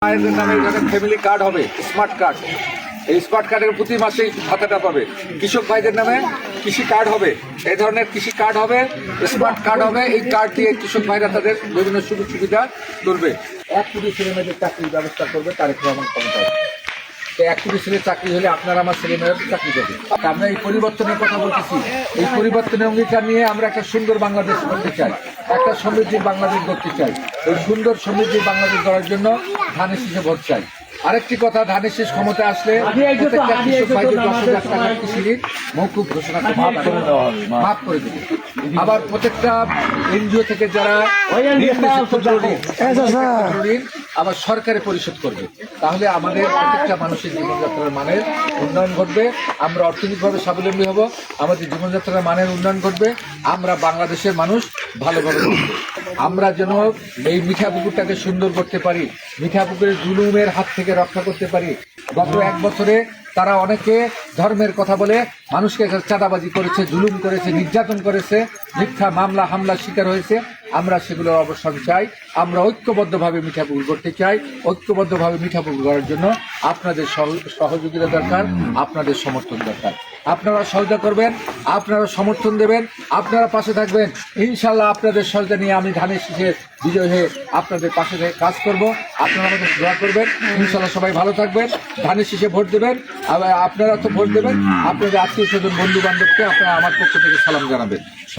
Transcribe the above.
মায়ের নামে এখানে ফ্যামিলি কার্ড হবে, স্মার্ট কার্ড। এই স্মার্ট কার্ডের প্রতি মাসেই ভাতাটা পাবে। কৃষক ভাইদের নামে কৃষি কার্ড হবে, এই ধরনের কৃষি কার্ড হবে, স্মার্ট কার্ড হবে। এই কার্ড দিয়ে কৃষক ভাইরা তাদের বিভিন্ন সুযোগ সুবিধা করবে। 1 কোটি ছেলে মেয়েদের চাকরির ব্যবস্থা করবে তারেক রহমান ক্ষমতায়। 1 কোটি ছেলের চাকরি হলে আপনার আমার ছেলে মেয়েরা চাকরি করবে। আমরা এই পরিবর্তনের কথা বলতেছি। এই পরিবর্তনের অঙ্গীকার নিয়ে আমরা একটা সুন্দর বাংলাদেশ করতে চাই, একটা সমৃদ্ধির বাংলাদেশ গড়তে চাই। এই সুন্দর সমৃদ্ধির বাংলাদেশ গড়ার জন্য ধানের শীষে ভোট চাই। আরেকটি কথা, ধানের শীষ ক্ষমতা আসলে প্রত্যেকটা কৃষক ভাইদের 10,000 টাকার কৃষি ঋণ মৌকুব ঘোষণা মাফ করে দেবে। আবার প্রত্যেকটা এনজিও থেকে যারা ঋণ আবার সরকারে পরিশোধ করবে। তাহলে আমাদের প্রত্যেকটা মানুষের জীবনযাত্রার মানের উন্নয়ন ঘটবে, আমরা অর্থনৈতিকভাবে স্বাবলম্বী হব, আমাদের জীবনযাত্রার মানের উন্নয়ন ঘটবে, আমরা বাংলাদেশের মানুষ ভালোভাবে থাকবো। আমরা যেন এই মিঠা পুকুরটাকে সুন্দর করতে পারি, মিঠা পুকুরের জুলুমের হাত থেকে রক্ষা করতে পারি। গত 1 বছরে তারা অনেকে ধর্মের কথা বলে মানুষকে চাঁদাবাজি করেছে, জুলুম করেছে, নির্যাতন করেছে, মিথ্যা মামলা হামলার শিকার হয়েছে। আমরা সেগুলোর অবসান চাই। আমরা ঐক্যবদ্ধভাবে মিঠাপুকুর করতে চাই। ঐক্যবদ্ধভাবে মিঠাপুকুর করার জন্য আপনাদের সহযোগিতা দরকার, আপনাদের সমর্থন দরকার। আপনারা সহযোগিতা করবেন, আপনারা সমর্থন দেবেন, আপনারা পাশে থাকবেন। ইনশাল্লাহ আপনাদের সহযোগিতা নিয়ে আমি ধানের শীষে বিজয় হয়ে আপনাদের পাশে থেকে কাজ করব। আপনারা আমাদের দোয়া করবেন। ইনশাল্লাহ সবাই ভালো থাকবেন, ধানের শীষে ভোট দেবেন। আপনারা তো ভোট দেবেন, আপনাদের আত্মীয় স্বজন বন্ধু বান্ধবকে আপনারা আমার পক্ষ থেকে সালাম জানাবেন।